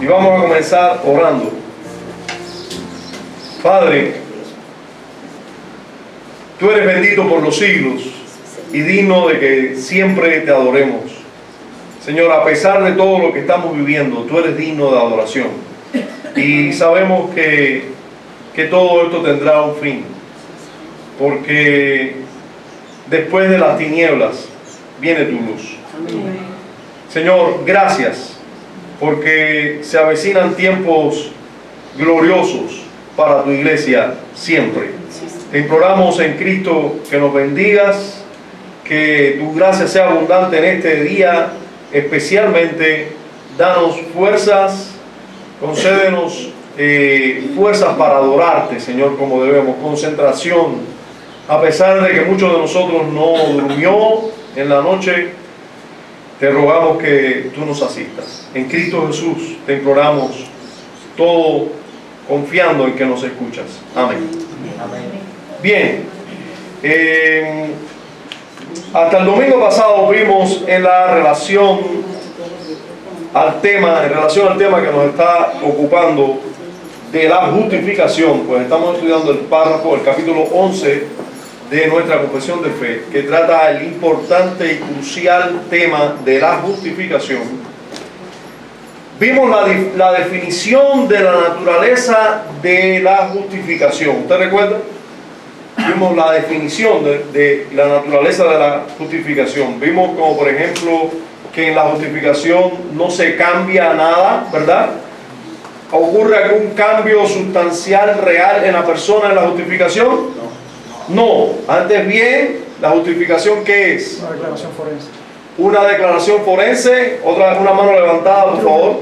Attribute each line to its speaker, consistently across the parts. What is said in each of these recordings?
Speaker 1: Y vamos a comenzar orando. Padre, tú eres bendito por los siglos y digno de que siempre te adoremos. Señor, a pesar de todo lo que estamos viviendo, tú eres digno de adoración. Y sabemos que todo esto tendrá un fin, porque después de las tinieblas viene tu luz. Señor, gracias, porque se avecinan tiempos gloriosos para tu iglesia siempre. Te imploramos en Cristo que nos bendigas, que tu gracia sea abundante en este día, especialmente danos fuerzas, concédenos fuerzas para adorarte, Señor, como debemos, concentración, a pesar de que muchos de nosotros no durmió en la noche. Te rogamos que tú nos asistas. En Cristo Jesús te imploramos todo confiando en que nos escuchas. Amén. Bien, hasta el domingo pasado vimos en relación al tema que nos está ocupando de la justificación, pues estamos estudiando el párrafo, el capítulo 11 de nuestra confesión de fe, que trata el importante y crucial tema de la justificación. Vimos la definición de la naturaleza de la justificación. ¿Usted recuerda? Vimos la definición de la naturaleza de la justificación. Vimos como, por ejemplo, que en la justificación no se cambia nada, ¿verdad? ¿Ocurre algún cambio sustancial real en la persona en la justificación? No. Antes bien, la justificación, ¿qué es?
Speaker 2: Una declaración forense.
Speaker 1: Una declaración forense. Una mano levantada, por favor.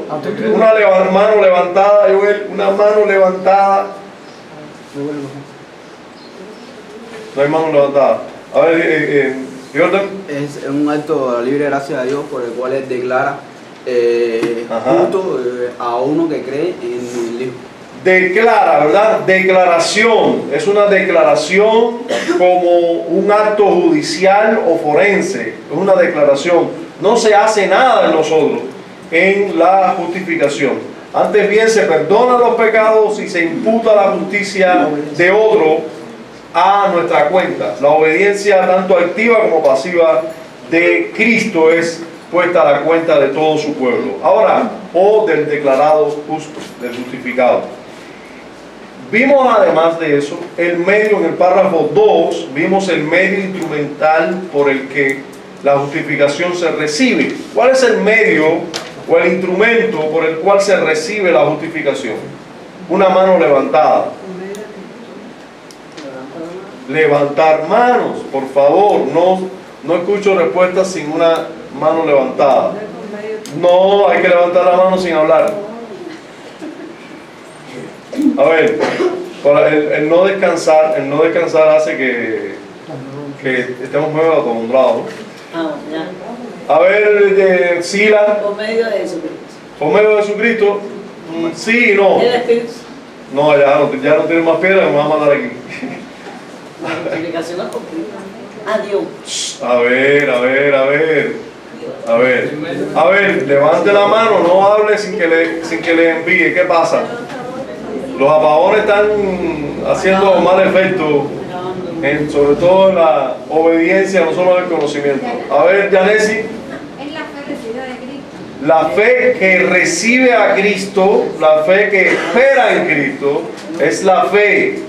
Speaker 1: Mano levantada, Joel. Una mano levantada. No hay mano levantada. A ver, Jordan.
Speaker 3: Es un acto de la libre gracia de Dios por el cual Él declara justo a uno que cree en el Hijo.
Speaker 1: Declara, ¿verdad? Declaración. Es una declaración como un acto judicial o forense. Es una declaración. No se hace nada en nosotros en la justificación. Antes bien se perdonan los pecados y se imputa la justicia de otro a nuestra cuenta. La obediencia tanto activa como pasiva de Cristo es puesta a la cuenta de todo su pueblo. Ahora, del declarado justo, del justificado. Vimos además de eso, el medio, en el párrafo 2, vimos el medio instrumental por el que la justificación se recibe. ¿Cuál es el medio o el instrumento por el cual se recibe la justificación? Una mano levantada. Levantar manos, por favor, no escucho respuestas sin una mano levantada. No, hay que levantar la mano sin hablar. A ver, el no descansar hace que estemos muy acostumbrados. A ver, Sila.
Speaker 4: Por medio de Jesucristo.
Speaker 1: Por medio de Jesucristo. Sí y no.
Speaker 4: El Espíritu.
Speaker 1: No, ya no tiene más piedra, me va a mandar aquí.
Speaker 4: La multiplicación es completa. Adiós.
Speaker 1: A ver, levante la mano, no hable sin que le envíe. ¿Qué pasa? Los apagones están haciendo mal efecto, sobre todo en la obediencia, no solo en el conocimiento. A ver, Yanesi.
Speaker 5: Es la fe recibida de Cristo.
Speaker 1: La fe que recibe a Cristo, la fe que espera en Cristo, es la fe.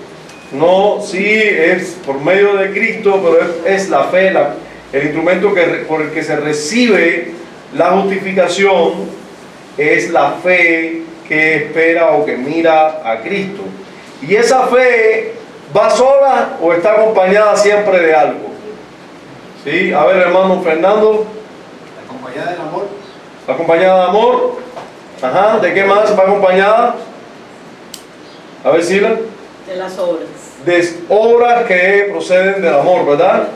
Speaker 1: No, sí, es por medio de Cristo, pero es la fe, el instrumento por el que se recibe la justificación es la fe que espera o que mira a Cristo. Y esa fe va sola o está acompañada siempre de algo. ¿Sí? A ver, hermano Fernando.
Speaker 2: Acompañada del amor.
Speaker 1: Acompañada de amor. Ajá, ¿de qué más va acompañada? A ver, Sila.
Speaker 4: De las obras.
Speaker 1: De obras que proceden del amor, ¿verdad?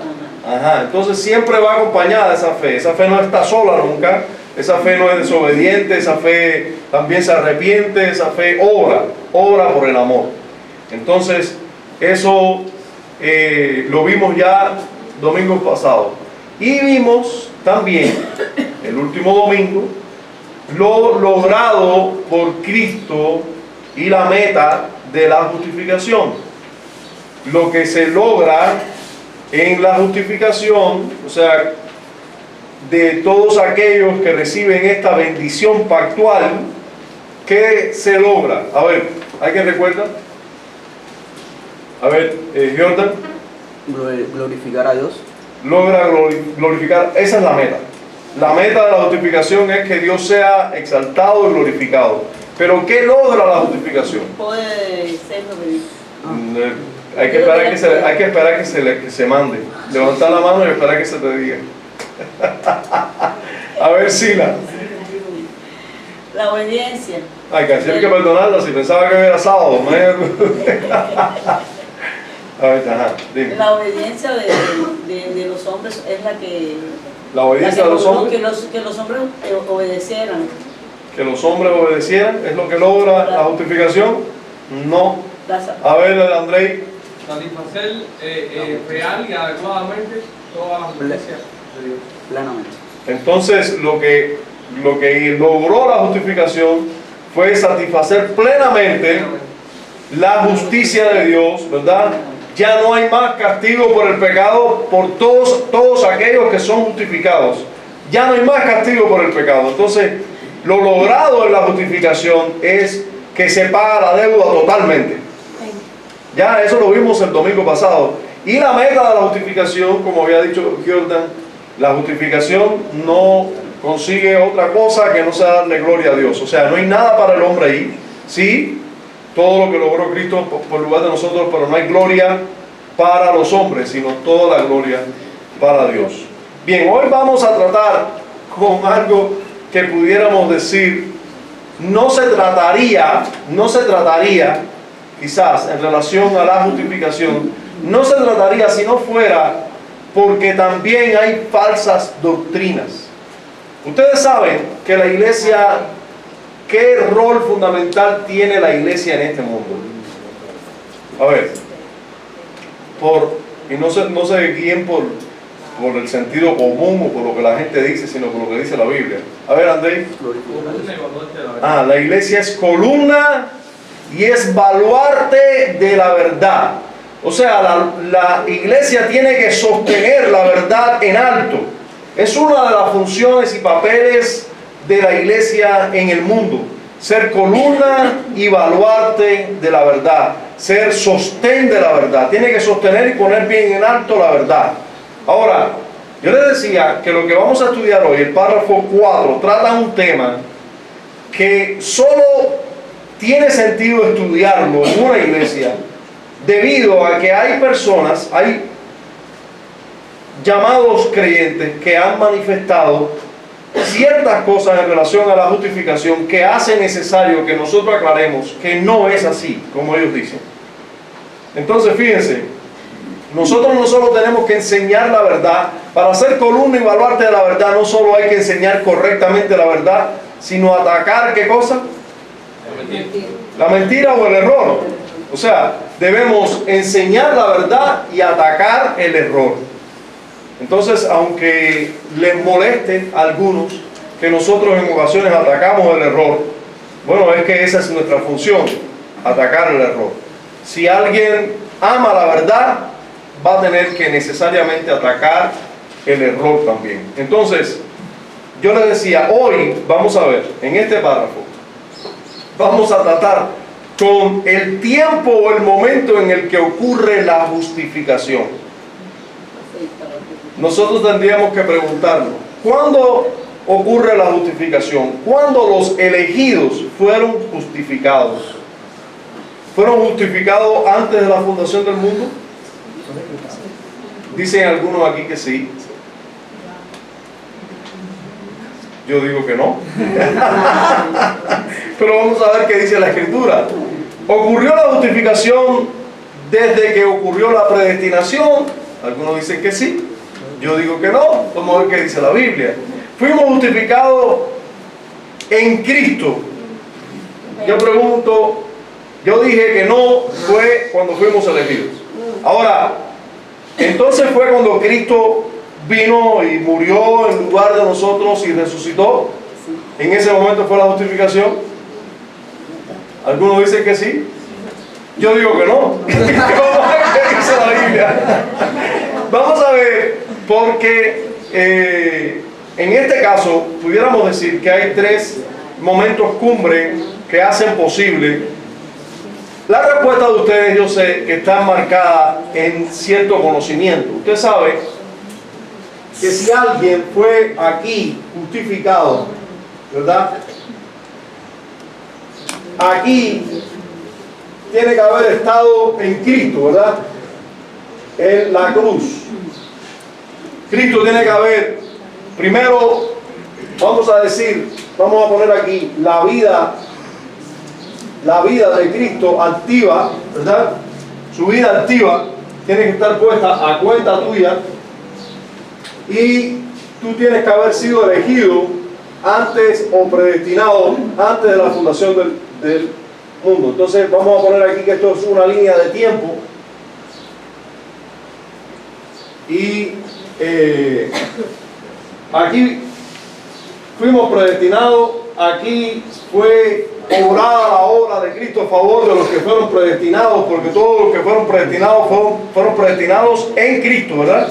Speaker 1: Ajá, entonces siempre va acompañada esa fe. Esa fe no está sola nunca. Esa fe no es desobediente, esa fe también se arrepiente, esa fe obra por el amor. Entonces, eso lo vimos ya domingo pasado. Y vimos también, el último domingo, lo logrado por Cristo y la meta de la justificación. Lo que se logra en la justificación, o sea, de todos aquellos que reciben esta bendición pactual, ¿qué se logra? A ver, ¿alguien recuerda? A ver, Jordan.
Speaker 3: Glorificar a Dios.
Speaker 1: Logra glorificar, esa es la meta. La meta de la justificación es que Dios sea exaltado y glorificado. Pero ¿qué logra la justificación?
Speaker 4: Puede ser sobre.
Speaker 1: Hay que esperar que se mande. Levantar la mano y esperar que se te diga. A ver, Sila.
Speaker 4: La obediencia.
Speaker 1: Ay, casi hay que perdonarla si pensaba que era sábado. A ver, ajá, dime.
Speaker 4: La obediencia de los hombres es la que.
Speaker 1: La obediencia de los hombres.
Speaker 4: Que los hombres obedecieran.
Speaker 1: Que los hombres obedecieran es lo que logra la justificación. No. A ver, Andrei.
Speaker 6: Satisfacer real y adecuadamente todas las justicia de Dios.
Speaker 3: Plenamente.
Speaker 1: Entonces, lo que logró la justificación fue satisfacer plenamente la justicia de Dios, ¿verdad? Ya no hay más castigo por el pecado por todos aquellos que son justificados. Ya no hay más castigo por el pecado. Entonces, lo logrado en la justificación es que se paga la deuda totalmente. Ya eso lo vimos el domingo pasado. Y la meta de la justificación, como había dicho Jordan, la justificación no consigue otra cosa que no sea darle gloria a Dios. O sea, no hay nada para el hombre ahí. Sí, todo lo que logró Cristo por lugar de nosotros, pero no hay gloria para los hombres, sino toda la gloria para Dios. Bien, hoy vamos a tratar con algo que pudiéramos decir, no se trataría, quizás en relación a la justificación, no se trataría si no fuera porque también hay falsas doctrinas. Ustedes saben que la iglesia, ¿qué rol fundamental tiene la iglesia en este mundo? A ver, y no se guíen por el sentido común o por lo que la gente dice, sino por lo que dice la Biblia. A ver, Andrei. La iglesia es columna y es baluarte de la verdad. O sea, la iglesia tiene que sostener la verdad en alto. Es una de las funciones y papeles de la iglesia en el mundo. Ser columna y baluarte de la verdad. Ser sostén de la verdad. Tiene que sostener y poner bien en alto la verdad. Ahora, yo les decía que lo que vamos a estudiar hoy, el párrafo 4, trata un tema que solo tiene sentido estudiarlo en una iglesia debido a que hay personas, hay llamados creyentes que han manifestado ciertas cosas en relación a la justificación que hace necesario que nosotros aclaremos que no es así, como ellos dicen. Entonces, fíjense, nosotros no solo tenemos que enseñar la verdad, para ser columna y baluarte de la verdad, no solo hay que enseñar correctamente la verdad, sino atacar, ¿qué cosa? La mentira o el error. O sea, debemos enseñar la verdad y atacar el error. Entonces, aunque les moleste a algunos que nosotros en ocasiones atacamos el error, bueno, es que esa es nuestra función, atacar el error. Si alguien ama la verdad, va a tener que necesariamente atacar el error también. Entonces, yo les decía, hoy vamos a ver, en este párrafo, vamos a tratar con el tiempo o el momento en el que ocurre la justificación. Nosotros tendríamos que preguntarnos, ¿cuándo ocurre la justificación? ¿Cuándo los elegidos fueron justificados? ¿Fueron justificados antes de la fundación del mundo? Dicen algunos aquí que sí. Yo digo que no. Pero vamos a ver qué dice la Escritura. ¿Ocurrió la justificación desde que ocurrió la predestinación? Algunos dicen que sí. Yo digo que no. Vamos a ver qué dice la Biblia. Fuimos justificados en Cristo. Yo pregunto, yo dije que no fue cuando fuimos elegidos. Ahora, entonces fue cuando Cristo vino y murió en lugar de nosotros y resucitó. ¿En ese momento fue la justificación? ¿Algunos dicen que sí? Yo digo que no. ¿Qué dice la Biblia? Vamos a ver, porque en este caso pudiéramos decir que hay tres momentos cumbre que hacen posible. La respuesta de ustedes, yo sé que está marcada en cierto conocimiento. Usted sabe que si alguien fue aquí justificado, ¿verdad? Aquí tiene que haber estado en Cristo, ¿verdad? En la cruz. Cristo tiene que haber, primero, vamos a decir, vamos a poner aquí, la vida de Cristo activa, ¿verdad? Su vida activa tiene que estar puesta a cuenta tuya, y tú tienes que haber sido elegido antes o predestinado antes de la fundación del mundo. Entonces vamos a poner aquí que esto es una línea de tiempo, y aquí fuimos predestinados, aquí fue obrada la obra de Cristo a favor de los que fueron predestinados, porque todos los que fueron predestinados fueron predestinados en Cristo, ¿verdad?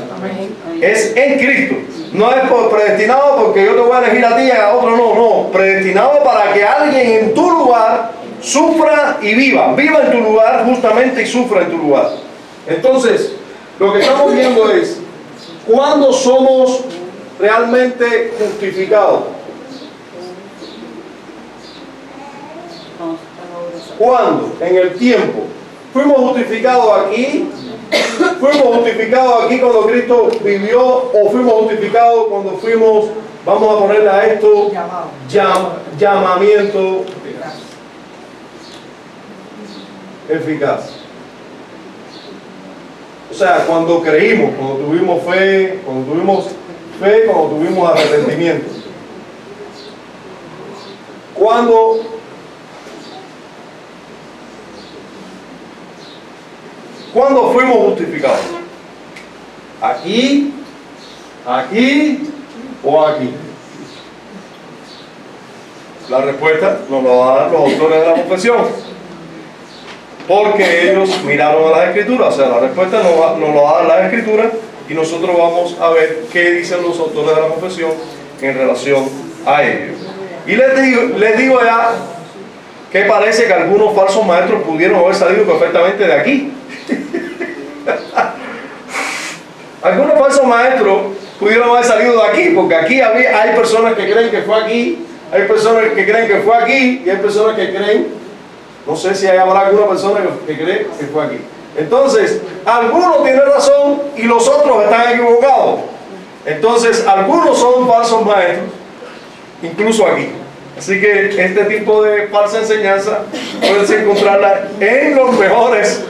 Speaker 1: Es en Cristo. No es por predestinado porque yo te voy a elegir a ti y a otro, no, predestinado para que alguien en tu lugar sufra y viva en tu lugar justamente y sufra en tu lugar. Entonces, lo que estamos viendo es cuándo somos realmente justificados. ¿Cuándo? En el tiempo. Fuimos justificados aquí. Fuimos justificados aquí cuando Cristo vivió, o fuimos justificados cuando fuimos, vamos a ponerle a esto, llamamiento eficaz. O sea, cuando creímos, cuando tuvimos fe, cuando tuvimos arrepentimiento. ¿Cuándo fuimos justificados? ¿Aquí, aquí o aquí? La respuesta nos la van a dar los autores de la confesión, porque ellos miraron a las Escrituras. O sea, la respuesta nos la va a dar la Escritura, y nosotros vamos a ver qué dicen los autores de la confesión en relación a ellos. Y les digo ya que parece que algunos falsos maestros pudieron haber salido perfectamente de aquí. Algunos falsos maestros pudieron haber salido de aquí, porque aquí hay personas que creen que fue aquí, hay personas que creen que fue aquí, y hay personas que creen, no sé si habrá alguna persona que cree que fue aquí. Entonces, algunos tienen razón y los otros están equivocados. Entonces, algunos son falsos maestros, incluso aquí. Así que este tipo de falsa enseñanza puedes encontrarla en los mejores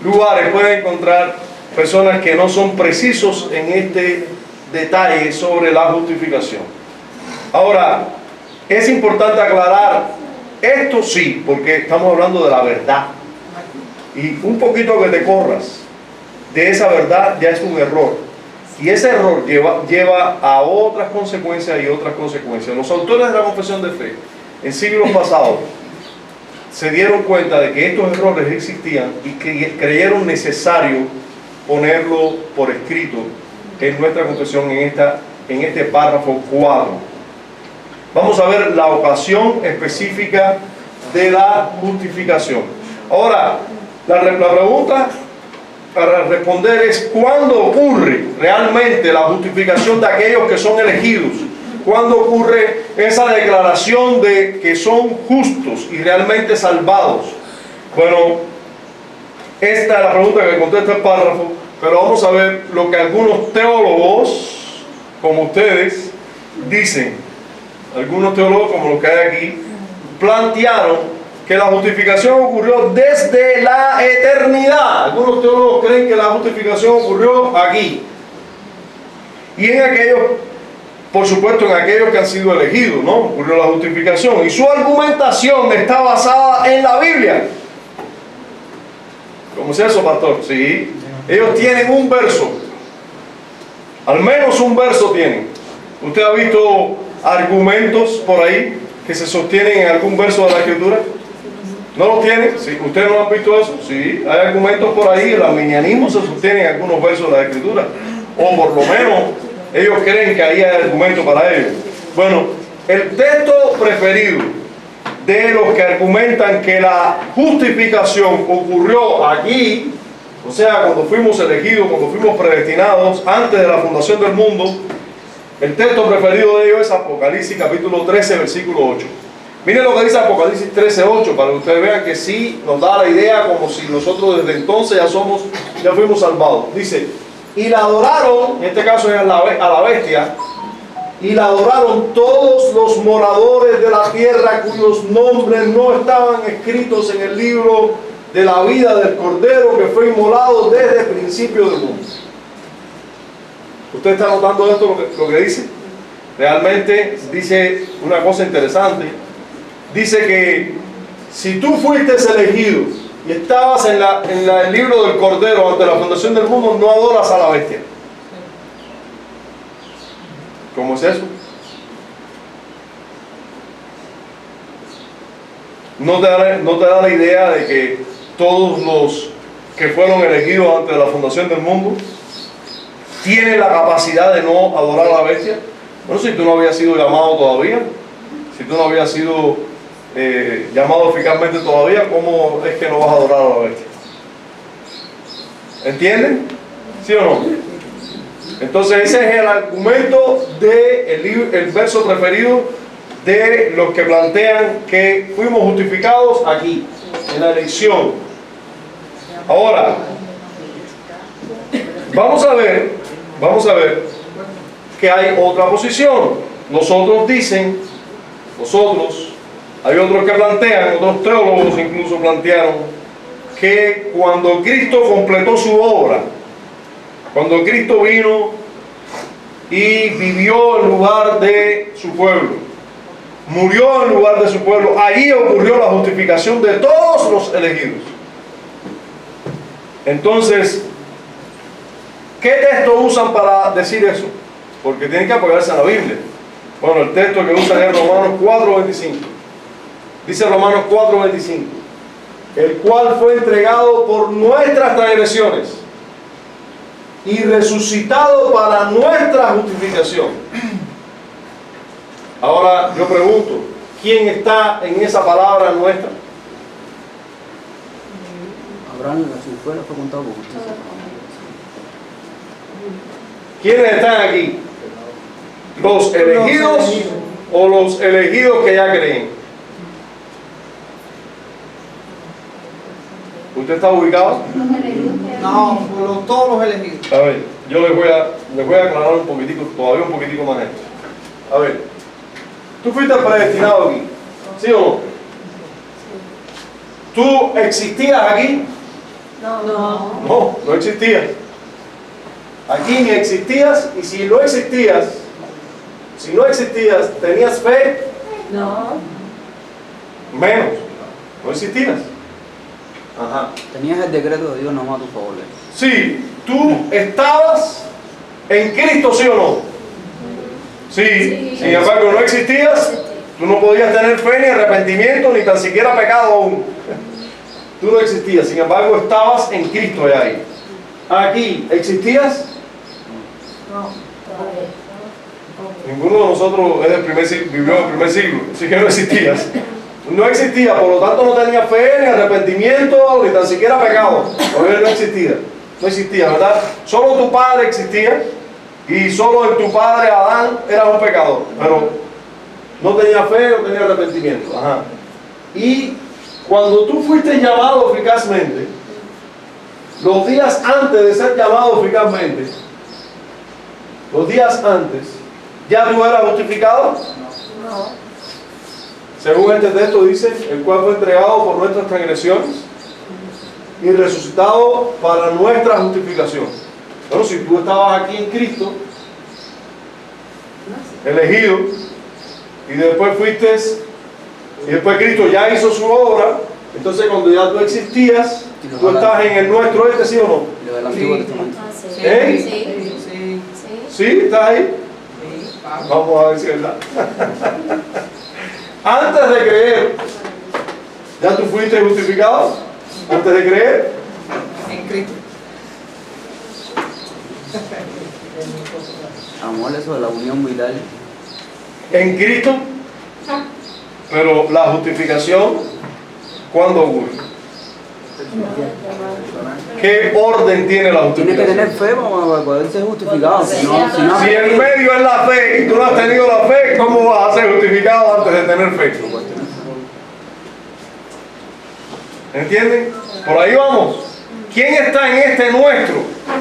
Speaker 1: lugares. Pueden encontrar personas que no son precisos en este detalle sobre la justificación. Ahora, es importante aclarar esto, sí, porque estamos hablando de la verdad, y un poquito que te corras de esa verdad ya es un error, y ese error lleva a otras consecuencias y otras consecuencias. Los autores de la confesión de fe en siglos pasados se dieron cuenta de que estos errores existían y que creyeron necesario ponerlo por escrito en nuestra confesión, en este párrafo 4. Vamos a ver la ocasión específica de la justificación. Ahora, la pregunta para responder es: ¿cuándo ocurre realmente la justificación de aquellos que son elegidos? ¿Cuándo ocurre esa declaración de que son justos y realmente salvados? Bueno, esta es la pregunta que contesta el párrafo, pero vamos a ver lo que algunos teólogos, como ustedes, dicen. Algunos teólogos, como los que hay aquí, plantearon que la justificación ocurrió desde la eternidad. Algunos teólogos creen que la justificación ocurrió aquí. Y en aquellos, por supuesto, en aquellos que han sido elegidos, ¿no? Ocurrió la justificación. Y su argumentación está basada en la Biblia. ¿Cómo es eso, pastor? Sí. Ellos tienen un verso. Al menos un verso tienen. Usted ha visto argumentos por ahí que se sostienen en algún verso de la Escritura? ¿No los tienen? ¿Sí? ¿Ustedes no han visto eso? Sí, hay argumentos por ahí. El arminianismo se sostiene en algunos versos de la Escritura. O por lo menos ellos creen que ahí hay argumentos para ellos. Bueno, el texto preferido de los que argumentan que la justificación ocurrió aquí, o sea, cuando fuimos elegidos, cuando fuimos predestinados, antes de la fundación del mundo, el texto preferido de ellos es Apocalipsis capítulo 13, versículo 8. Miren lo que dice Apocalipsis 13, 8, para que ustedes vean que sí nos da la idea como si nosotros desde entonces ya fuimos salvados. Dice, y la adoraron, en este caso es a la bestia, y la adoraron todos los moradores de la tierra cuyos nombres no estaban escritos en el libro de la vida del Cordero que fue inmolado desde el principio del mundo. ¿Usted está notando esto, lo que dice? Realmente dice una cosa interesante. Dice que si tú fuiste elegido y estabas en el libro del Cordero ante la fundación del mundo, no adoras a la bestia. ¿Cómo es eso? ¿No te da la idea de que todos los que fueron elegidos antes de la fundación del mundo tienen la capacidad de no adorar a la bestia? Bueno, si tú no habías sido llamado todavía, si tú no habías sido llamado eficazmente todavía, ¿cómo es que no vas a adorar a la bestia? ¿Entienden? ¿Sí o no? Entonces ese es el argumento del verso preferido de los que plantean que fuimos justificados aquí, en la elección. Ahora, vamos a ver que hay otra posición. Hay otros que plantean, otros teólogos incluso plantearon que cuando Cristo completó su obra, cuando Cristo vino y vivió en lugar de su pueblo, murió en lugar de su pueblo, ahí ocurrió la justificación de todos los elegidos. Entonces, ¿qué texto usan para decir eso? Porque tienen que apoyarse a la Biblia. Bueno, el texto que usan es Romanos 4:25. Dice Romanos 4:25, el cual fue entregado por nuestras transgresiones y resucitado para nuestra justificación. Ahora yo pregunto, ¿quién está en esa palabra nuestra?
Speaker 3: Abraham, si fuera, fue contado con justicia.
Speaker 1: ¿Quiénes están aquí? ¿Los elegidos o los elegidos que ya creen? ¿Usted está ubicado?
Speaker 7: No, por todos los elegidos.
Speaker 1: A ver, yo les voy a aclarar un poquitico, todavía un poquitico más esto. A ver, tú fuiste predestinado aquí, ¿sí o no? ¿Tú existías aquí? No existías. Aquí ni existías, y si no existías, ¿tenías fe?
Speaker 4: No.
Speaker 1: Menos, no existías. Ajá.
Speaker 3: Tenías el decreto de Dios nomás a tu favor.
Speaker 1: Sí, tú estabas en Cristo, ¿sí o no? Sí. Sin embargo, no existías, tú no podías tener fe ni arrepentimiento, ni tan siquiera pecado aún. Tú no existías, sin embargo, estabas en Cristo ya ahí. Aquí, ¿existías?
Speaker 4: No.
Speaker 1: Ninguno de nosotros vivió en el primer siglo, así que no existías. No existía, por lo tanto no tenía fe, ni arrepentimiento, ni tan siquiera pecado. Porque no existía, ¿verdad? Solo tu padre existía, y solo en tu padre Adán era un pecador, pero no tenía fe, no tenía arrepentimiento. Ajá. Y cuando tú fuiste llamado eficazmente, los días antes de ser llamado eficazmente, ¿ya tú eras justificado?
Speaker 4: No.
Speaker 1: Según este texto dice, el cual fue entregado por nuestras transgresiones y resucitado para nuestra justificación. Bueno, si tú estabas aquí en Cristo, elegido, y después Cristo ya hizo su obra, entonces cuando ya tú existías, tú estás en el nuestro ¿sí o no?
Speaker 3: Lo del Antiguo Testamento.
Speaker 1: ¿Sí? ¿Sí? ¿Estás ahí? Vamos a ver si es verdad. Antes de creer, ¿ya tú fuiste justificado? Antes de creer,
Speaker 7: En Cristo.
Speaker 3: Amor, eso de la unión vital.
Speaker 1: en Cristo, pero la justificación, ¿cuándo ocurre? ¿Qué orden tiene la
Speaker 3: Tienes que
Speaker 1: justificación?
Speaker 3: tener fe para poder ser justificado. Si no,
Speaker 1: Si en medio es la fe y tú no has tenido la fe, ¿cómo vas a ser justificado antes de tener fe? ¿Entienden? Por ahí vamos. ¿Quién está en este nuestro?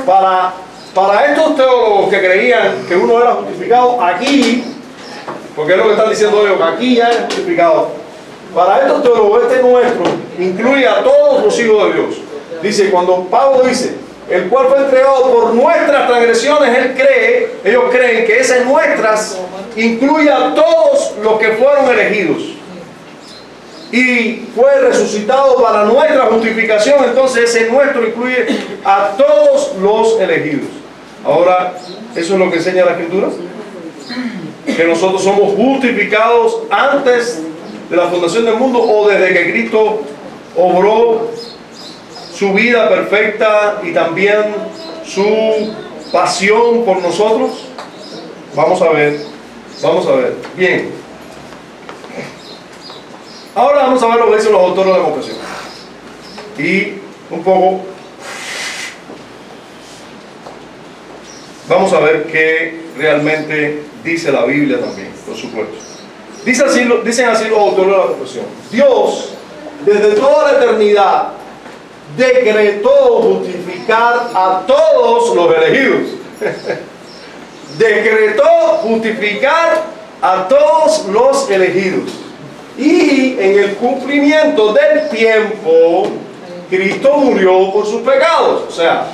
Speaker 1: Para estos teólogos que creían que uno era justificado aquí, porque es lo que están diciendo ellos, que aquí ya es justificado. Para estos teólogos, este nuestro incluye a todos los hijos de Dios. Dice, cuando Pablo dice, el cual fue entregado por nuestras transgresiones, ellos creen que ese nuestras incluye a todos los que fueron elegidos. Y fue resucitado para nuestra justificación, entonces ese nuestro incluye a todos los elegidos. Ahora, ¿eso es lo que enseña la Escritura? Que nosotros somos justificados antes de la fundación del mundo o desde que Cristo obró su vida perfecta y también su pasión por nosotros. Vamos a ver. Bien. Ahora vamos a ver lo que dicen los autores de la confesión. Y un poco vamos a ver qué realmente dice la Biblia también, por supuesto. Dicen así los autores de la confesión. Dios, desde toda la eternidad, decretó justificar a todos los elegidos. Decretó justificar a todos los elegidos. Y en el cumplimiento del tiempo, Cristo murió por sus pecados. O sea,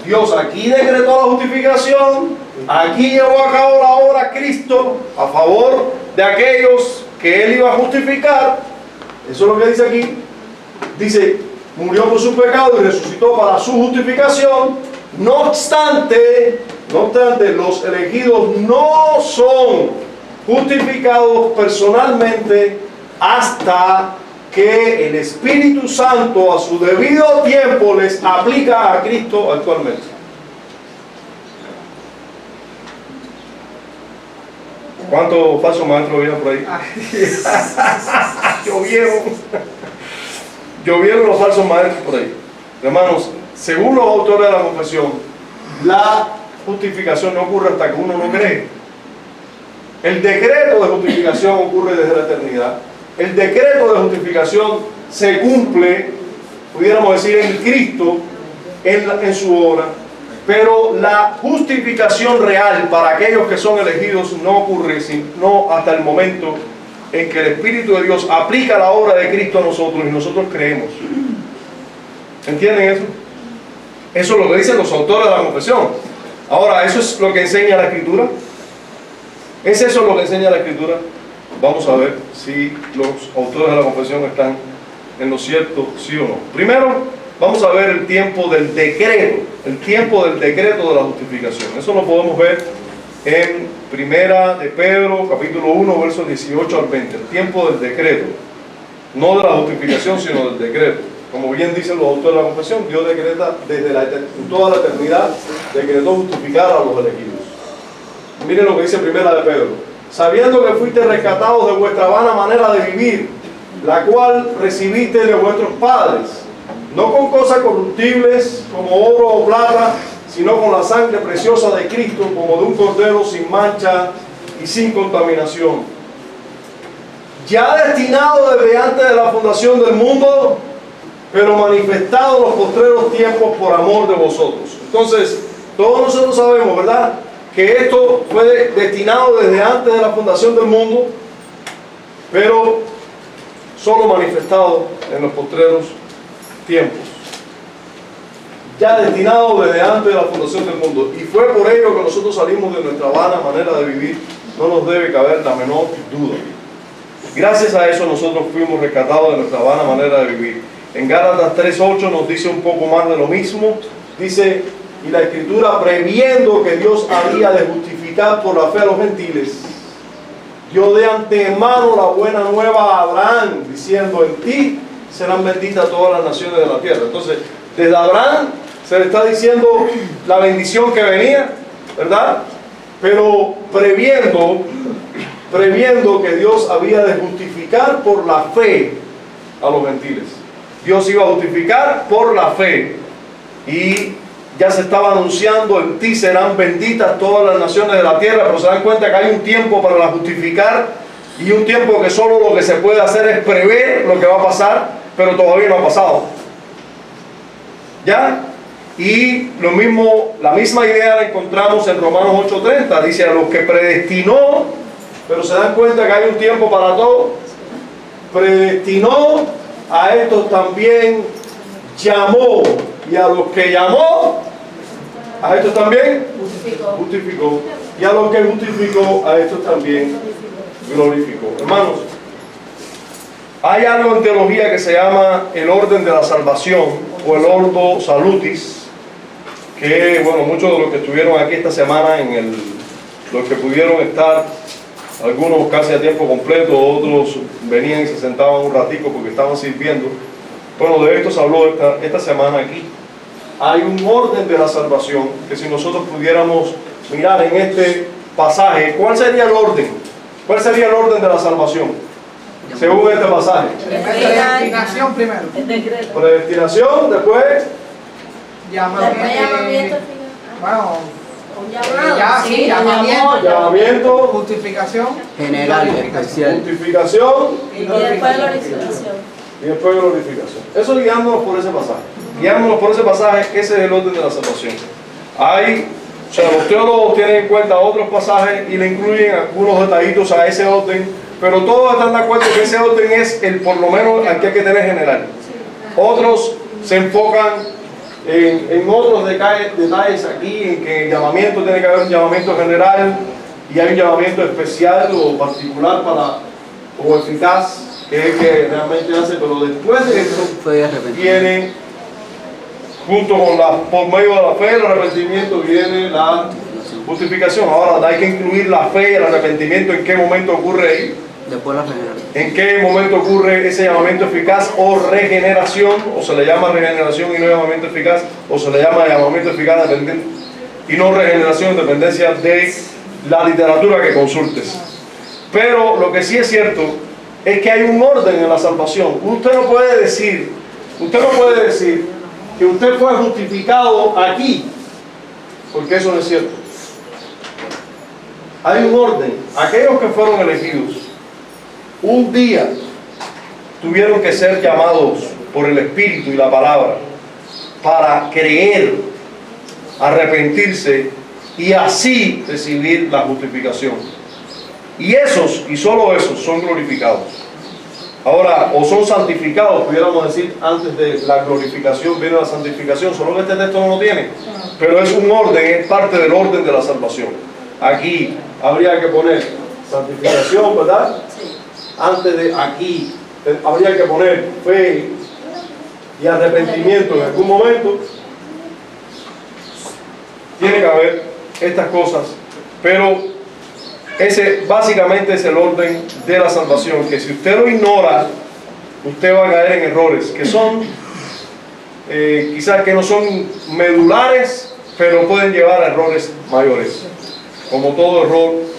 Speaker 1: Dios aquí decretó la justificación, aquí llevó a cabo la obra Cristo a favor de aquellos que Él iba a justificar. Eso es lo que dice aquí. Dice, murió por sus pecados y resucitó para su justificación. No obstante, los elegidos no son justificados personalmente hasta que el Espíritu Santo a su debido tiempo les aplica a Cristo actualmente. ¿Cuántos falsos maestros había por ahí? Llovieron los falsos maestros por ahí. Hermanos, según los autores de la confesión, la justificación no ocurre hasta que uno no cree. El decreto de justificación ocurre desde la eternidad. El decreto de justificación se cumple, pudiéramos decir, en Cristo, en su obra. Pero la justificación real para aquellos que son elegidos no ocurre sino hasta el momento en que el Espíritu de Dios aplica la obra de Cristo a nosotros y nosotros creemos. ¿Entienden eso? Eso es lo que dicen los autores de la confesión. Ahora, ¿eso es lo que enseña la Escritura? ¿Es eso lo que enseña la Escritura? Vamos a ver si los autores de la confesión están en lo cierto, sí o no. Primero, vamos a ver el tiempo del decreto de la justificación. Eso lo podemos ver en Primera de Pedro, capítulo 1, versos 18 al 20. El tiempo del decreto, no de la justificación, sino del decreto. Como bien dicen los autores de la confesión, Dios decreta desde toda la eternidad, decretó justificar a los elegidos. Miren lo que dice Primera de Pedro. Sabiendo que fuiste rescatados de vuestra vana manera de vivir, la cual recibiste de vuestros padres, no con cosas corruptibles como oro o plata, sino con la sangre preciosa de Cristo, como de un cordero sin mancha y sin contaminación, ya destinado desde antes de la fundación del mundo, pero manifestado en los postreros tiempos por amor de vosotros. Entonces, todos nosotros sabemos, ¿verdad?, que esto fue destinado desde antes de la fundación del mundo, pero solo manifestado en los postreros tiempos. Ya destinado desde antes de la fundación del mundo. Y fue por ello que nosotros salimos de nuestra vana manera de vivir. No nos debe caber la menor duda. Gracias a eso nosotros fuimos rescatados de nuestra vana manera de vivir. En Gálatas 3:8 nos dice un poco más de lo mismo. Dice, y la Escritura, previendo que Dios había de justificar justificar por la fe a los gentiles, dio de antemano la buena nueva a Abraham, diciendo: en ti serán benditas todas las naciones de la tierra. Entonces, desde Abraham se le está diciendo la bendición que venía, ¿verdad? Pero previendo que Dios había de justificar por la fe a los gentiles. Dios iba a justificar por la fe. Y ya se estaba anunciando: en ti serán benditas todas las naciones de la tierra. Pero se dan cuenta que hay un tiempo para la justificar y un tiempo que solo lo que se puede hacer es prever lo que va a pasar, pero todavía no ha pasado. ¿Ya? Y lo mismo, la misma idea la encontramos en Romanos 8:30. Dice: a los que predestinó, pero se dan cuenta que hay un tiempo para todo. Predestinó, a estos también llamó, y a los que llamó, a estos también justificó, y a los que justificó, a estos también glorificó. Hermanos, hay algo en teología que se llama el orden de la salvación, o el ordo salutis, que, bueno, muchos de los que estuvieron aquí esta semana, los que pudieron estar, algunos casi a tiempo completo, otros venían y se sentaban un ratico porque estaban sirviendo. Bueno, de esto se habló esta semana aquí. Hay un orden de la salvación que, si nosotros pudiéramos mirar en este pasaje, ¿cuál sería el orden? ¿Cuál sería el orden de la salvación? Según este pasaje.
Speaker 7: Predestinación primero.
Speaker 1: Predestinación, después
Speaker 7: Llamamiento. Bueno,
Speaker 4: Un llamado.
Speaker 7: sí, llamamiento.
Speaker 1: llamamiento,
Speaker 7: Justificación.
Speaker 3: General y especial.
Speaker 1: justificación
Speaker 4: Y después glorificación.
Speaker 1: y después glorificación. Eso guiándonos por ese pasaje. Guiándonos por ese pasaje, ese es el orden de la salvación. O sea, los teólogos tienen en cuenta otros pasajes y le incluyen algunos detallitos a ese orden, pero todos están de acuerdo que ese orden es el, por lo menos, el que hay que tener general. Otros se enfocan en otros detalles aquí, en que el llamamiento tiene que haber un llamamiento general y hay un llamamiento especial o particular o eficaz, que es el que realmente hace. Pero después de esto viene, junto con por medio de la fe, el arrepentimiento, viene la justificación. Ahora hay que incluir la fe y el arrepentimiento. ¿En qué momento ocurre ahí?
Speaker 3: Después la regeneración.
Speaker 1: ¿En qué momento ocurre ese llamamiento eficaz o regeneración? O se le llama regeneración y no llamamiento eficaz, o se le llama llamamiento eficaz y no regeneración, en dependencia de la literatura que consultes. Pero lo que sí es cierto es que hay un orden en la salvación. Usted no puede decir que usted fue justificado aquí, porque eso no es cierto. Hay un orden. Aquellos que fueron elegidos un día tuvieron que ser llamados por el Espíritu y la palabra para creer, arrepentirse y así recibir la justificación. Y esos, y solo esos, son glorificados. Ahora, o son santificados, pudiéramos decir, antes de la glorificación viene la santificación, solo que este texto no lo tiene, pero es un orden, es parte del orden de la salvación. Aquí habría que poner santificación, ¿verdad? Antes de aquí habría que poner fe y arrepentimiento en algún momento. Tiene que haber estas cosas, pero ese básicamente es el orden de la salvación, que si usted lo ignora, usted va a caer en errores que son quizás que no son medulares, pero pueden llevar a errores mayores. Como todo error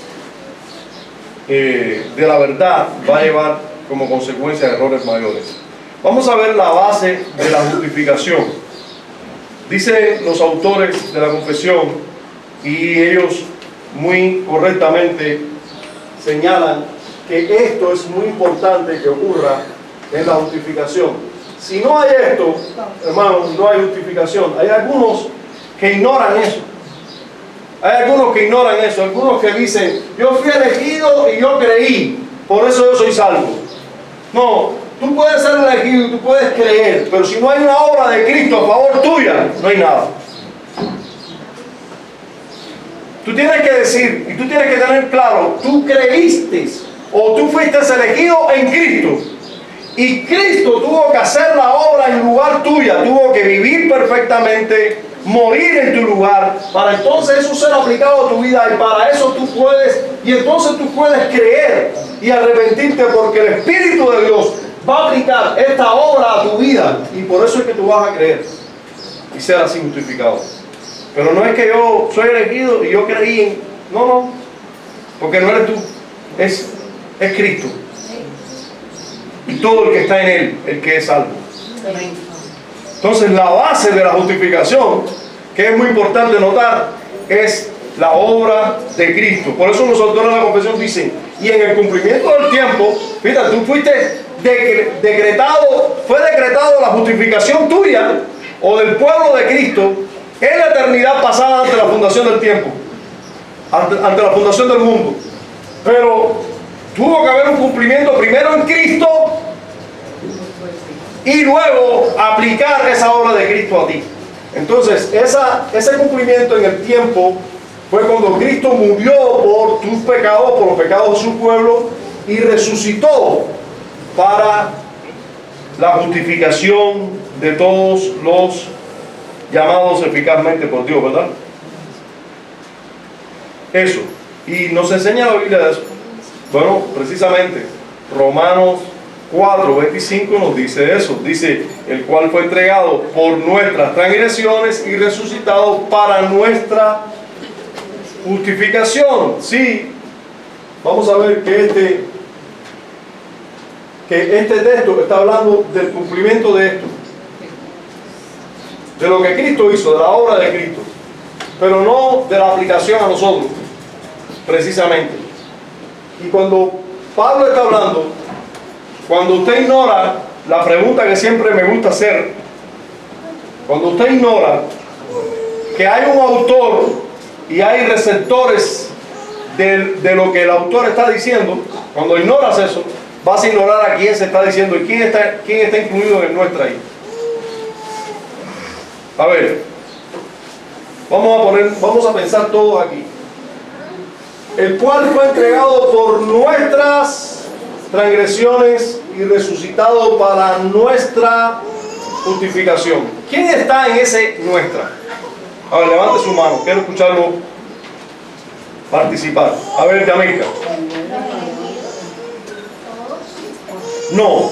Speaker 1: de la verdad va a llevar como consecuencia errores mayores. Vamos a ver la base de la justificación. Dicen los autores de la confesión, y ellos muy correctamente señalan que esto es muy importante que ocurra en la justificación. Si no hay esto, hermanos, no hay justificación. Hay algunos que ignoran eso. Hay algunos que ignoran eso, algunos que dicen: yo fui elegido y yo creí, por eso yo soy salvo. No, tú puedes ser elegido y tú puedes creer, pero si no hay una obra de Cristo a favor tuya, no hay nada. Tú tienes que decir, y tú tienes que tener claro, tú creíste o tú fuiste elegido en Cristo. Y Cristo tuvo que hacer la obra en lugar tuya, tuvo que vivir perfectamente, morir en tu lugar, para entonces eso ser aplicado a tu vida, y para eso tú puedes, y entonces tú puedes creer y arrepentirte, porque el Espíritu de Dios va a aplicar esta obra a tu vida, y por eso es que tú vas a creer y ser así justificado. Pero no es que yo soy elegido y yo creí en... No, porque no eres tú, es Cristo. Y todo el que está en Él, el que es salvo. Entonces la base de la justificación, que es muy importante notar, es la obra de Cristo. Por eso los autores de la confesión dicen, y en el cumplimiento del tiempo, fíjate, tú fuiste decretado, fue decretado la justificación tuya o del pueblo de Cristo en la eternidad pasada, ante la fundación del tiempo, ante la fundación del mundo. Pero tuvo que haber un cumplimiento primero en Cristo y luego aplicar esa obra de Cristo a ti. Entonces, ese cumplimiento en el tiempo fue cuando Cristo murió por tus pecados, por los pecados de su pueblo, y resucitó para la justificación de todos los llamados eficazmente por Dios, ¿verdad? Eso. Y nos enseña la Biblia eso. Bueno, precisamente, Romanos 4:25 nos dice eso. Dice, el cual fue entregado por nuestras transgresiones y resucitado para nuestra justificación. Sí, vamos a ver que este texto está hablando del cumplimiento de esto, de lo que Cristo hizo, de la obra de Cristo, pero no de la aplicación a nosotros, precisamente. Y cuando Pablo está hablando, cuando usted ignora la pregunta que siempre me gusta hacer, cuando usted ignora que hay un autor y hay receptores de lo que el autor está diciendo, cuando ignoras eso, vas a ignorar a quién se está diciendo y quién está incluido en el nuestro ahí. A ver, vamos a pensar todos aquí. El cual fue entregado por nuestras transgresiones y resucitado para nuestra justificación. ¿Quién está en ese nuestra? A ver, levante su mano, quiero escucharlo participar. A ver, Yamilka. No.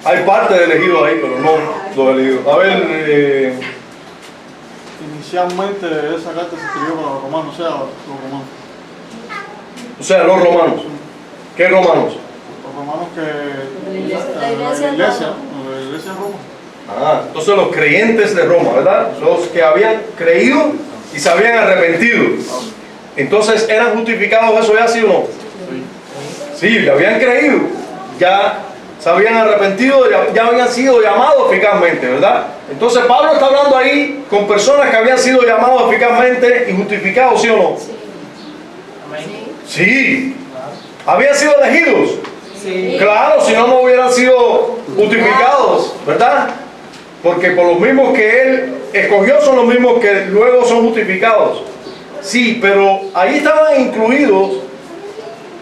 Speaker 1: Hay parte de elegidos ahí, pero no los elegidos. A ver,
Speaker 8: Inicialmente esa carta se escribió para los romanos, o sea, los romanos. ¿Qué romanos? Los romanos que...
Speaker 4: La iglesia
Speaker 8: de Roma.
Speaker 1: Ah, entonces los creyentes de Roma, ¿verdad? Los que habían creído y se habían arrepentido. Entonces, ¿eran justificados eso ya, sí o no? Sí, habían creído, ya se habían arrepentido, ya habían sido llamados eficazmente, ¿verdad? Entonces Pablo está hablando ahí con personas que habían sido llamados eficazmente y justificados, ¿sí o no? Sí. ¿Habían sido elegidos?
Speaker 4: Sí.
Speaker 1: Claro, si no, no hubieran sido justificados, ¿verdad? Porque por los mismos que él escogió son los mismos que luego son justificados. Sí, pero ahí estaban incluidos.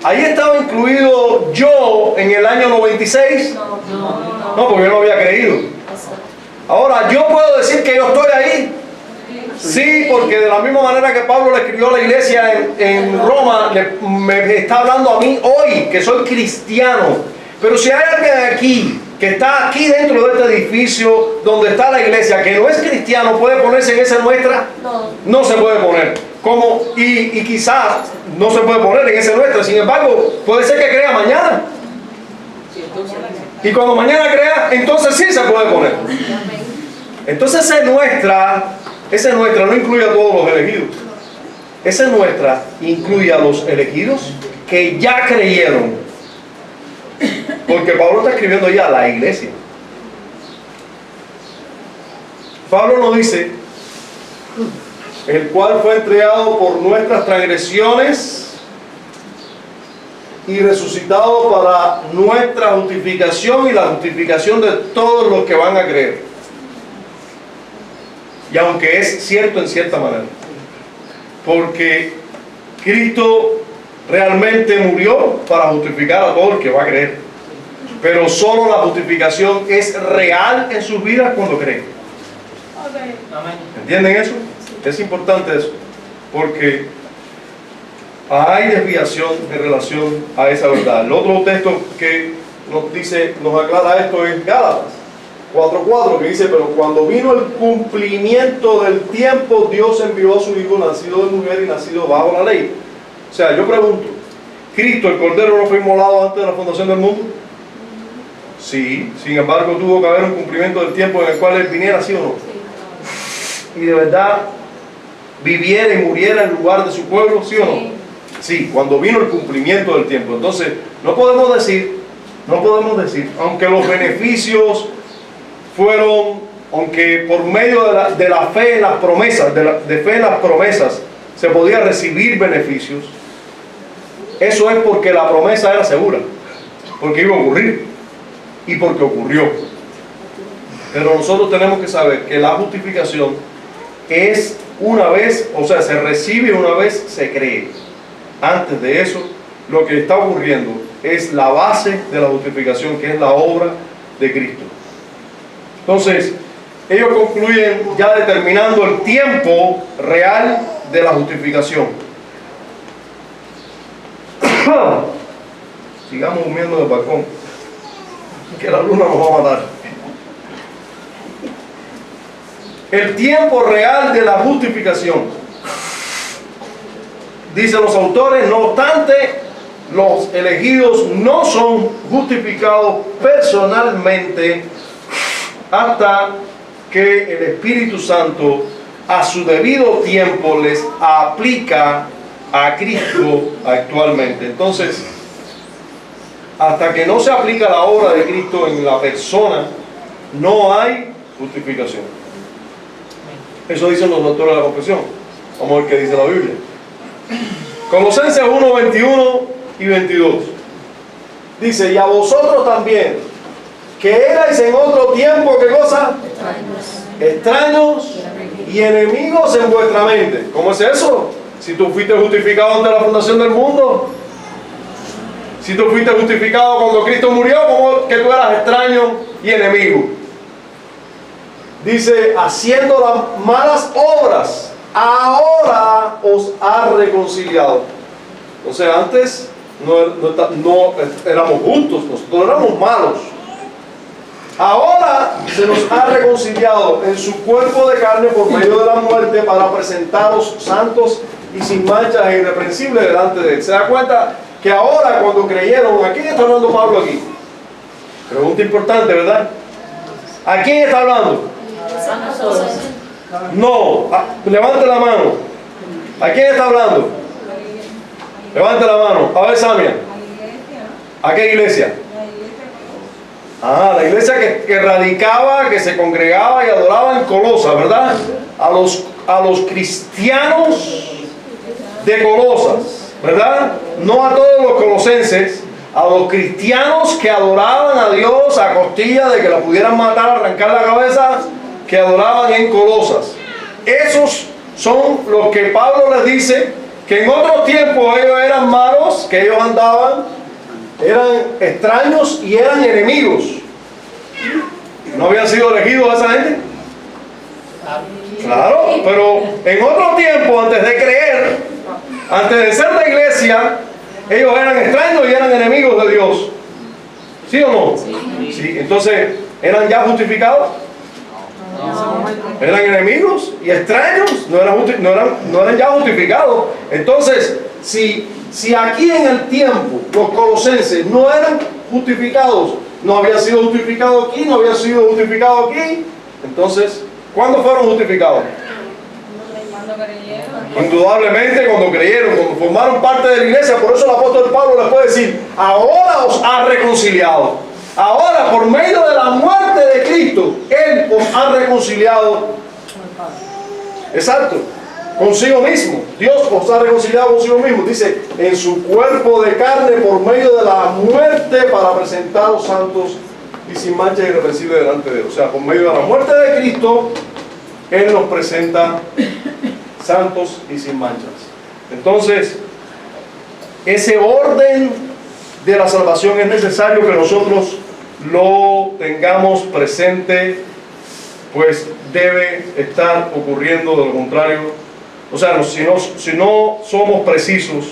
Speaker 1: Ahí estaba incluido yo en el año 96. No, porque yo no había creído. Ahora, ¿yo puedo decir que yo estoy ahí? Sí, porque de la misma manera que Pablo le escribió a la iglesia en Roma, me está hablando a mí hoy, que soy cristiano. Pero si hay alguien aquí, que está aquí dentro de este edificio, donde está la iglesia, que no es cristiano, ¿puede ponerse en esa nuestra? No se puede poner. ¿Cómo? Y quizás no se puede poner en ese nuestra. Sin embargo, puede ser que crea mañana. Y cuando mañana crea, entonces sí se puede poner. Entonces ese nuestra no incluye a todos los elegidos. Ese nuestra incluye a los elegidos que ya creyeron. Porque Pablo está escribiendo ya a la iglesia. Pablo nos dice, el cual fue entregado por nuestras transgresiones y resucitado para nuestra justificación y la justificación de todos los que van a creer. Y aunque es cierto en cierta manera, porque Cristo realmente murió para justificar a todo el que va a creer. Pero solo la justificación es real en sus vidas cuando creen. ¿Entienden eso? Es importante eso, porque hay desviación en relación a esa verdad. El otro texto que nos aclara esto es Gálatas 4:4, que dice: pero cuando vino el cumplimiento del tiempo, Dios envió a su Hijo, nacido de mujer y nacido bajo la ley. O sea, yo pregunto, ¿Cristo, el Cordero, no fue inmolado antes de la fundación del mundo? Sí, sin embargo tuvo que haber un cumplimiento del tiempo en el cual Él viniera, ¿sí o no? Y de verdad viviera y muriera en lugar de su pueblo, ¿sí o no? Sí, cuando vino el cumplimiento del tiempo. Entonces, no podemos decir, aunque los beneficios fueron, aunque por medio de la fe en las promesas, de fe en las promesas, se podía recibir beneficios, eso es porque la promesa era segura, porque iba a ocurrir y porque ocurrió. Pero nosotros tenemos que saber que la justificación es una vez, o sea, se recibe una vez se cree. Antes de eso, lo que está ocurriendo es la base de la justificación, que es la obra de Cristo. Entonces, ellos concluyen ya determinando el tiempo real de la justificación. Sigamos durmiendo del balcón, que la luna nos va a matar. El tiempo real de la justificación, dicen los autores, no obstante, los elegidos no son justificados personalmente hasta que el Espíritu Santo a su debido tiempo les aplica a Cristo actualmente. Entonces, hasta que no se aplica la obra de Cristo en la persona, no hay justificación. Eso dicen los doctores de la confesión. Vamos a ver qué dice la Biblia. Colosenses 1, 21 y 22. Dice: y a vosotros también, que erais en otro tiempo, ¿qué cosa? Extraños y enemigos en vuestra mente. ¿Cómo es eso? Si tú fuiste justificado ante la fundación del mundo, si tú fuiste justificado cuando Cristo murió, ¿cómo que tú eras extraño y enemigo? Dice: haciendo las malas obras, ahora os ha reconciliado. O sea, antes no éramos justos, nosotros éramos malos. Ahora se nos ha reconciliado en su cuerpo de carne por medio de la muerte, para presentaros santos y sin manchas e irreprensibles delante de Él. ¿Se da cuenta que ahora, cuando creyeron, a quién está hablando Pablo aquí? Pregunta importante, ¿verdad? ¿A quién está hablando? No, levante la mano. ¿A quién está hablando? Levante la mano. A ver, Samia. ¿A qué iglesia? La iglesia que radicaba, que se congregaba y adoraba en Colosas, ¿verdad? A los cristianos de Colosas, ¿verdad? No a todos los colosenses, a los cristianos que adoraban a Dios a costilla de que la pudieran matar, arrancar la cabeza, que adoraban en Colosas. Esos son los que Pablo les dice que en otros tiempos ellos eran malos, que ellos andaban, eran extraños y eran enemigos. ¿No habían sido elegidos esa gente? Claro, pero en otro tiempo, antes de creer, antes de ser la iglesia, ellos eran extraños y eran enemigos de Dios. ¿Sí o no? Sí. Entonces, ¿eran ya justificados? Eran enemigos y extraños, no eran ya justificados. Entonces, si aquí en el tiempo los colosenses no eran justificados, no había sido justificado aquí, no había sido justificado aquí, entonces, ¿cuándo fueron justificados? Indudablemente cuando creyeron, cuando formaron parte de la iglesia. Por eso el apóstol Pablo les puede decir: ahora os ha reconciliado. Ahora, por medio de la muerte de Cristo, Él os ha reconciliado. Exacto, consigo mismo. Dios os ha reconciliado consigo mismo. Dice: en su cuerpo de carne, por medio de la muerte, para presentaros santos y sin mancha y irreprensibles delante de Él. O sea, por medio de la muerte de Cristo, Él nos presenta santos y sin manchas. Entonces, ese orden de la salvación es necesario que nosotros lo tengamos presente, pues debe estar ocurriendo. De lo contrario, o sea, si no somos precisos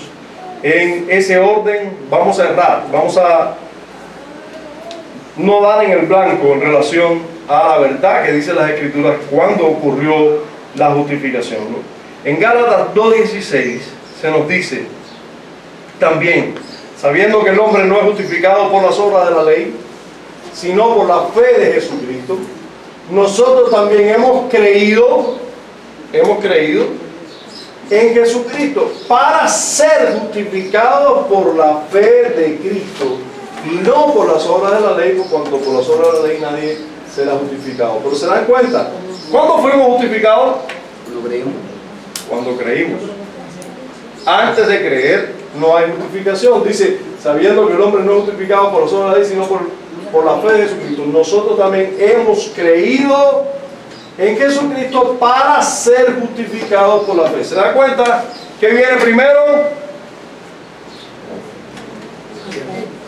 Speaker 1: en ese orden, vamos a errar, vamos a no dar en el blanco en relación a la verdad que dice las Escrituras cuando ocurrió la justificación, ¿no? En Gálatas 2:16 se nos dice también, sabiendo que el hombre no es justificado por las obras de la ley, sino por la fe de Jesucristo, nosotros también hemos creído en Jesucristo para ser justificados por la fe de Cristo y no por las obras de la ley, por cuanto por las obras de la ley nadie será justificado. Pero se dan cuenta, ¿cuándo fuimos justificados?
Speaker 3: Cuando creímos.
Speaker 1: Cuando creímos. Antes de creer no hay justificación. Dice, sabiendo que el hombre no es justificado por las obras de la ley, sino por la fe de Jesucristo. Nosotros también hemos creído en Jesucristo para ser justificados por la fe. ¿Se dan cuenta qué viene primero?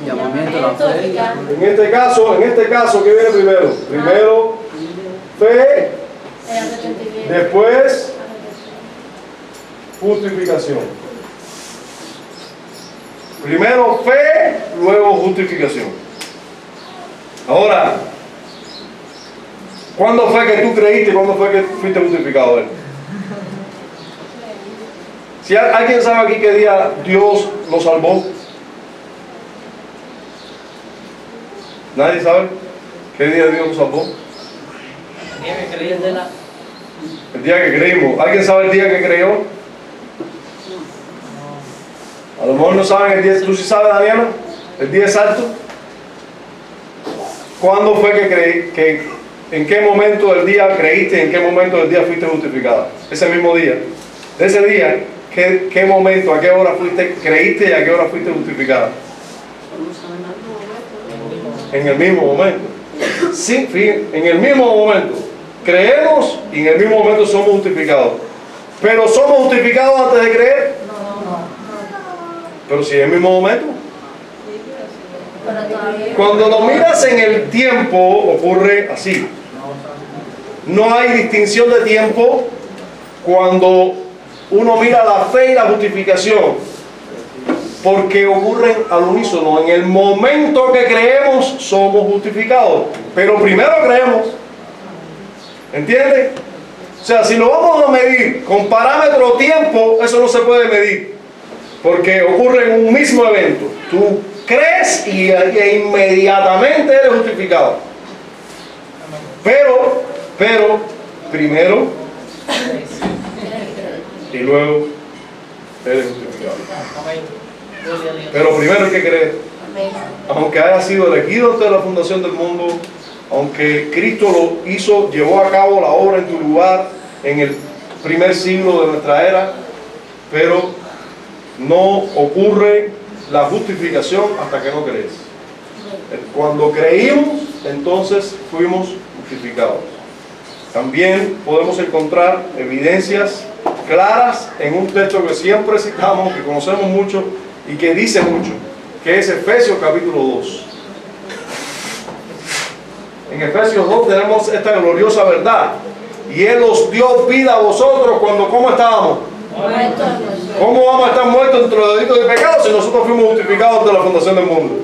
Speaker 3: Llamamiento a la fe.
Speaker 1: En este caso, ¿qué viene primero? Primero fe, después justificación. Primero fe, luego justificación. Ahora, ¿cuándo fue que tú creíste y cuándo fue que fuiste justificado? Si alguien sabe aquí qué día Dios lo salvó. ¿Nadie sabe qué día Dios lo salvó? El día que creímos. ¿Alguien sabe el día que creyó? A lo mejor no saben el día. ¿Tú sí sabes, Daniela? ¿El día exacto? ¿Cuándo fue en qué momento del día creíste y en qué momento del día fuiste justificada? Ese mismo día. De ese día, ¿qué momento, a qué hora creíste y a qué hora fuiste justificada? En el mismo momento. Sí, en el mismo momento. Creemos y en el mismo momento somos justificados. Pero ¿somos justificados antes de creer? Pero si en el mismo momento. Cuando lo miras en el tiempo, ocurre así. No hay distinción de tiempo cuando uno mira la fe y la justificación, porque ocurren al unísono. En el momento que creemos, somos justificados. Pero primero creemos. ¿Entiendes? O sea, si lo vamos a medir con parámetro tiempo, eso no se puede medir, porque ocurre en un mismo evento. Tú crees y inmediatamente eres justificado. Pero primero y luego eres justificado. Pero primero hay que creer. Aunque haya sido elegido antes de la fundación del mundo, aunque Cristo lo hizo, llevó a cabo la obra en tu lugar en el primer siglo de nuestra era, pero no ocurre la justificación hasta que no crees. Cuando creímos, entonces fuimos justificados. También podemos encontrar evidencias claras en un texto que siempre citamos, que conocemos mucho y que dice mucho, que es Efesios capítulo 2. En Efesios 2 tenemos esta gloriosa verdad. Y Él os dio vida a vosotros cuando, ¿cómo estábamos? ¿Cómo vamos a estar muertos entre los delitos y pecados si nosotros fuimos justificados de la fundación del mundo?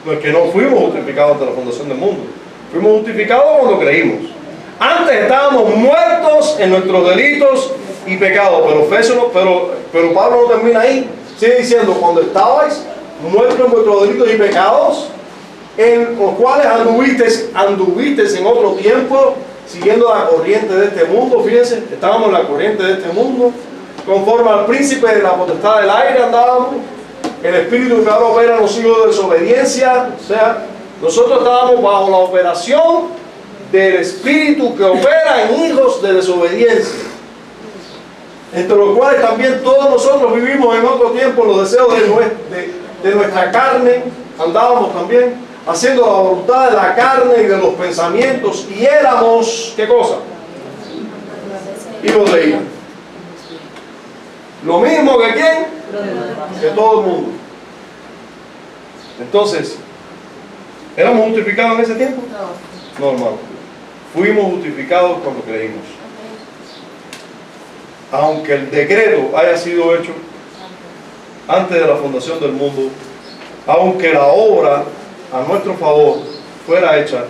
Speaker 1: No es que no fuimos justificados de la fundación del mundo. Fuimos justificados cuando creímos. Antes estábamos muertos en nuestros delitos y pecados. Pero Pablo no termina ahí. Sigue diciendo, cuando estabais muertos en vuestros delitos y pecados, en los cuales anduviste en otro tiempo, siguiendo la corriente de este mundo. Fíjense, estábamos en la corriente de este mundo, conforme al príncipe de la potestad del aire andábamos, el espíritu que ahora opera en los hijos de desobediencia. O sea, nosotros estábamos bajo la operación del espíritu que opera en hijos de desobediencia, entre los cuales también todos nosotros vivimos en otro tiempo en los deseos de nuestra carne, andábamos también haciendo la voluntad de la carne y de los pensamientos, y éramos, ¿qué cosa? Hijos de ira. Lo mismo que ¿quién? Que todo el mundo. Entonces, ¿Éramos justificados en ese tiempo?
Speaker 4: No.
Speaker 1: No, hermano. Fuimos justificados cuando creímos. Aunque el decreto haya sido hecho antes de la fundación del mundo, aunque la obra a nuestro favor fuera hecha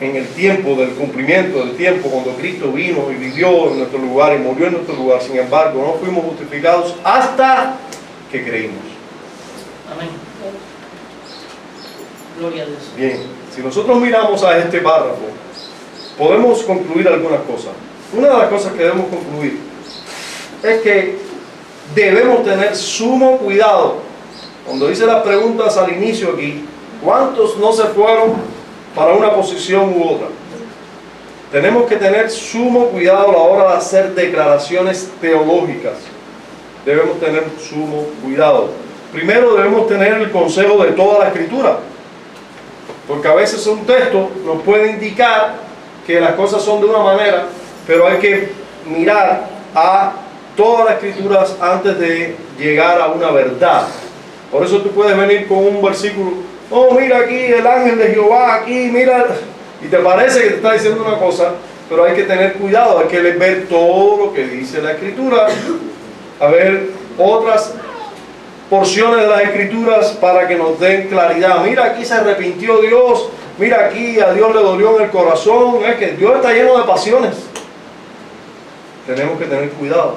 Speaker 1: en el tiempo del cumplimiento del tiempo, cuando Cristo vino y vivió en nuestro lugar y murió en nuestro lugar, sin embargo, no fuimos justificados hasta que creímos.
Speaker 4: Amén. Gloria a Dios.
Speaker 1: Bien, si nosotros miramos a este párrafo, podemos concluir algunas cosas. Una de las cosas que debemos concluir es que debemos tener sumo cuidado. Cuando dice las preguntas al inicio aquí, ¿cuántos no se fueron para una posición u otra? Tenemos que tener sumo cuidado a la hora de hacer declaraciones teológicas. Debemos tener sumo cuidado. Primero debemos tener el consejo de toda la Escritura, porque a veces un texto nos puede indicar que las cosas son de una manera, pero hay que mirar a todas las Escrituras antes de llegar a una verdad. Por eso tú puedes venir con un versículo, oh, mira aquí el ángel de Jehová, aquí, mira, y te parece que te está diciendo una cosa, pero hay que tener cuidado, hay que ver todo lo que dice la Escritura, a ver otras porciones de las Escrituras para que nos den claridad. Mira, aquí se arrepintió Dios, mira, aquí a Dios le dolió en el corazón, es que Dios está lleno de pasiones. Tenemos que tener cuidado.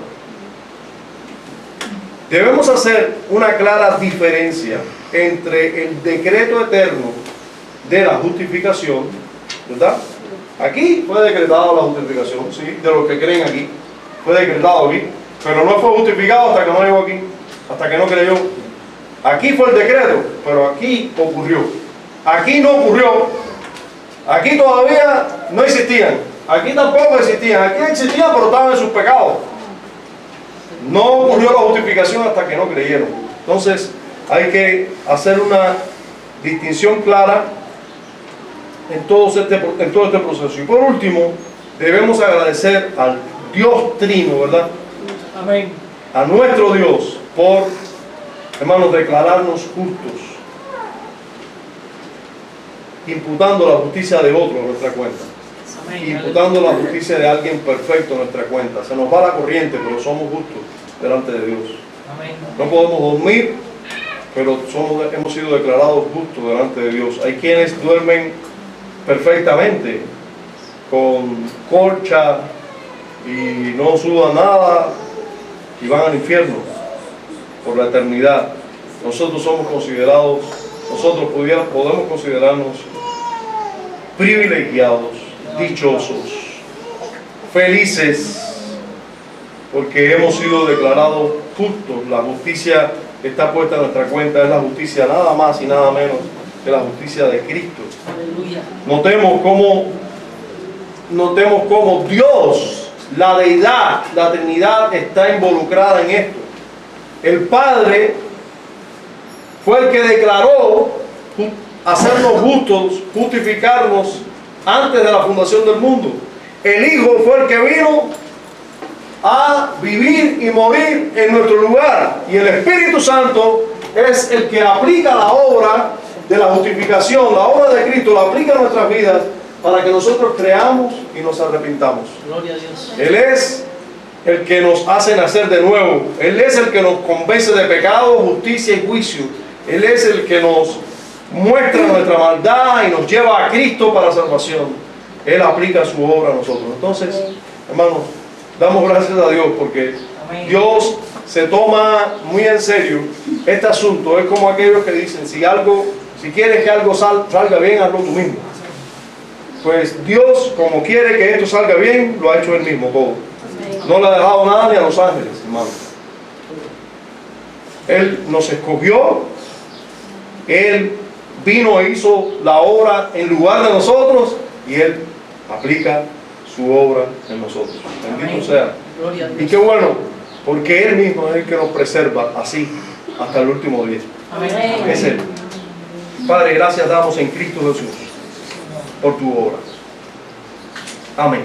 Speaker 1: Debemos hacer una clara diferencia entre el decreto eterno de la justificación, ¿verdad? Aquí fue decretada la justificación, ¿sí? De los que creen aquí, fue decretado aquí, pero no fue justificado hasta que no llegó aquí, hasta que no creyó. Aquí fue el decreto, pero aquí ocurrió. Aquí no ocurrió. Aquí todavía no existían. Aquí tampoco existían. Aquí existían, pero estaban en sus pecados. No ocurrió la justificación hasta que no creyeron. Entonces hay que hacer una distinción clara en todo este proceso. Y por último, debemos agradecer al Dios Trino, ¿verdad?
Speaker 4: Amén.
Speaker 1: A nuestro Dios por, hermanos, declararnos justos, imputando la justicia de otro en nuestra cuenta. Imputando la justicia de alguien perfecto en nuestra cuenta. Se nos va la corriente, pero somos justos delante de Dios. No podemos dormir, pero hemos sido declarados justos delante de Dios. Hay quienes duermen perfectamente, con colcha y no sudan nada y van al infierno por la eternidad. Nosotros somos considerados, podemos considerarnos privilegiados, dichosos, felices, porque hemos sido declarados justos. La justicia que está puesta en nuestra cuenta es la justicia nada más y nada menos que la justicia de Cristo.
Speaker 4: Aleluya.
Speaker 1: Notemos cómo Dios, la deidad, la Trinidad está involucrada en esto. El Padre fue el que declaró hacernos justos, justificarnos antes de la fundación del mundo. El Hijo fue el que vino a vivir y morir en nuestro lugar. Y el Espíritu Santo es el que aplica la obra de la justificación, la obra de Cristo, la aplica a nuestras vidas para que nosotros creamos y nos arrepintamos.
Speaker 4: Gloria a Dios.
Speaker 1: Él es el que nos hace nacer de nuevo. Él es el que nos convence de pecado, justicia y juicio. Él es el que nos muestra nuestra maldad y nos lleva a Cristo para salvación. Él aplica su obra a nosotros. Entonces, hermanos, damos gracias a Dios porque Dios se toma muy en serio este asunto. Es como aquellos que dicen, si quieres que algo salga bien, hazlo tú mismo. Pues Dios, como quiere que esto salga bien, lo ha hecho Él mismo todo. No le ha dejado nada ni a los ángeles, hermano. Él nos escogió, Él vino e hizo la obra en lugar de nosotros y Él aplica su obra en nosotros. Bendito sea.
Speaker 4: Gloria a Dios.
Speaker 1: Y qué bueno, porque Él mismo es el que nos preserva así hasta el último día.
Speaker 4: Amén.
Speaker 1: Es Él. Padre, gracias damos en Cristo Jesús por tu obra. Amén.